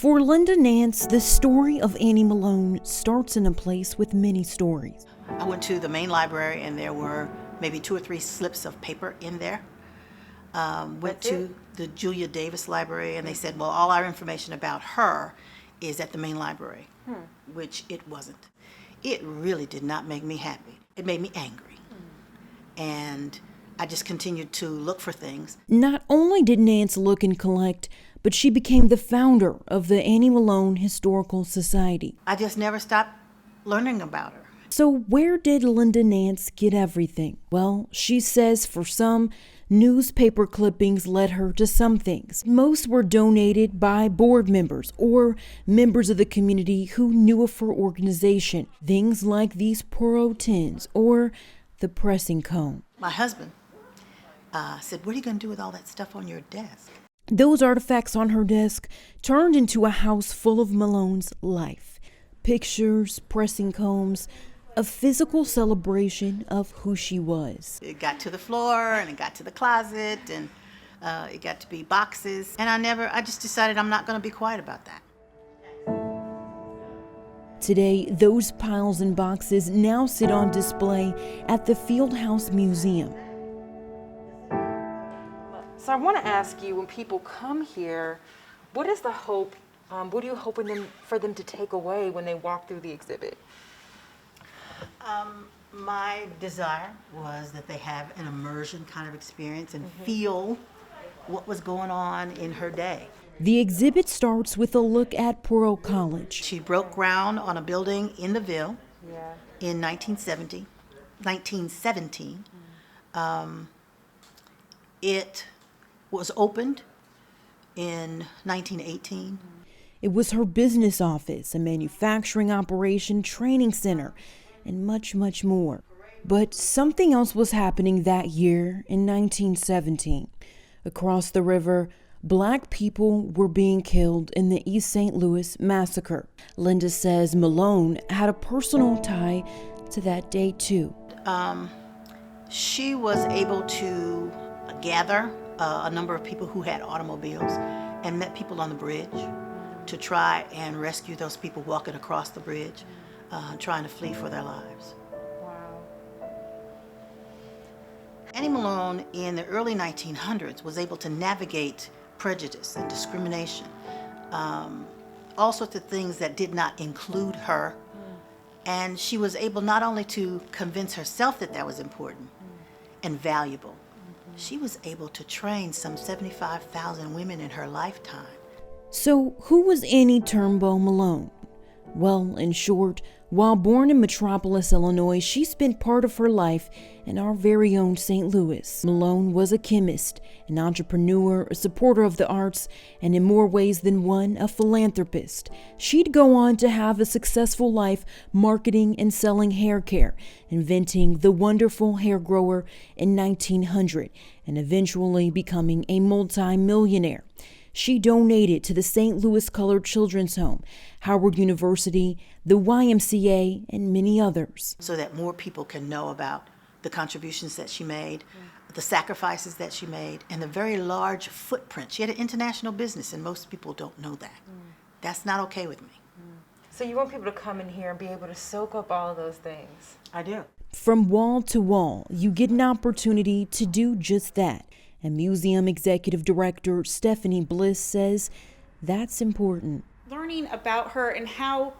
For Linda Nance, the story of Annie Malone starts in a place with many stories. I went to the main library and there were maybe 2 or 3 slips of paper in there. Went to the Julia Davis Library and they said, well, all our information about her is at the main library, which it wasn't. It really did not make me happy. It made me angry. And I just continued to look for things. Not only did Nance look and collect, but she became the founder of the Annie Malone Historical Society. I just never stopped learning about her. So where did Linda Nance get everything? Well, she says for some, newspaper clippings led her to some things. Most were donated by board members or members of the community who knew of her organization. Things like these Puro tins or the pressing comb. My husband said, what are you going to do with all that stuff on your desk? Those artifacts on her desk turned into a house full of Malone's life. Pictures, pressing combs, a physical celebration of who she was. It got to the floor and it got to the closet and it got to be boxes. And I just decided I'm not going to be quiet about that. Today, those piles and boxes now sit on display at the Fieldhouse Museum. So I want to ask you, when people come here, what is the hope, what are you hoping for them to take away when they walk through the exhibit? My desire was that they have an immersion kind of experience and feel what was going on in her day. The exhibit starts with a look at Puro College. She broke ground on a building in the Ville in 1917. It was opened in 1918. It was her business office, a manufacturing operation, training center, and much, much more. But something else was happening that year in 1917. Across the river, Black people were being killed in the East St. Louis massacre. Linda says Malone had a personal tie to that day too. She was able to gather a number of people who had automobiles and met people on the bridge to try and rescue those people walking across the bridge, trying to flee for their lives. Wow. Annie Malone in the early 1900s was able to navigate prejudice and discrimination, all sorts of things that did not include her. And she was able not only to convince herself that that was important and valuable, she was able to train some 75,000 women in her lifetime. So who was Annie Turnbow Malone? Well, in short, while born in Metropolis, Illinois, she spent part of her life in our very own St. Louis. Malone was a chemist, an entrepreneur, a supporter of the arts, and in more ways than one, a philanthropist. She'd go on to have a successful life marketing and selling hair care, inventing the wonderful hair grower in 1900, and eventually becoming a multi-millionaire. She donated to the St. Louis Colored Children's Home, Howard University, the YMCA, and many others. So that more people can know about the contributions that she made, the sacrifices that she made, and the very large footprint. She had an international business, and most people don't know that. That's not okay with me. So you want people to come in here and be able to soak up all of those things? I do. From wall to wall, you get an opportunity to do just that. And museum executive director Stephanie Bliss says that's important. Learning about her and how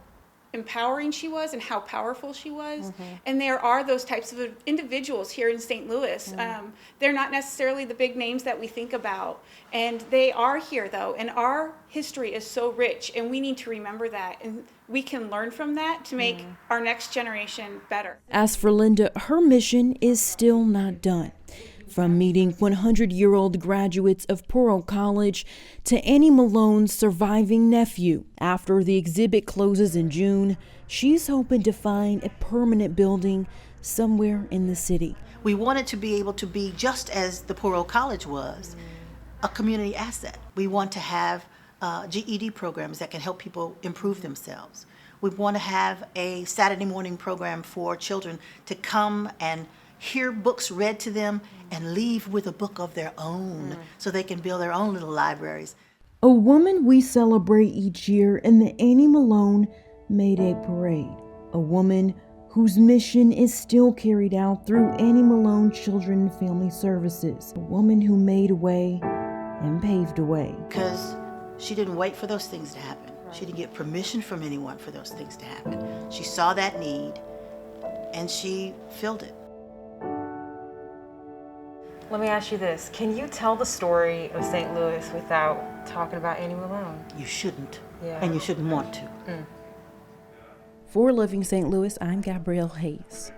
empowering she was and how powerful she was. And there are those types of individuals here in St. Louis. They're not necessarily the big names that we think about. And they are here, though. And our history is so rich, and we need to remember that. And we can learn from that to make our next generation better. As for Linda, her mission is still not done. From meeting 100-year-old graduates of Puro College to Annie Malone's surviving nephew. After the exhibit closes in June, she's hoping to find a permanent building somewhere in the city. We wanted to be able to be, just as the Puro College was, a community asset. We want to have GED programs that can help people improve themselves. We want to have a Saturday morning program for children to come and hear books read to them and leave with a book of their own so they can build their own little libraries. a woman we celebrate each year in the Annie Malone May Day Parade, a woman whose mission is still carried out through Annie Malone Children and Family Services, a woman who made a way and paved a way. Because she didn't wait for those things to happen. She didn't get permission from anyone for those things to happen. She saw that need and she filled it. Let me ask you this. Can you tell the story of St. Louis without talking about Annie Malone? You shouldn't, Yeah. and you shouldn't want to. For Living St. Louis, I'm Gabrielle Hayes.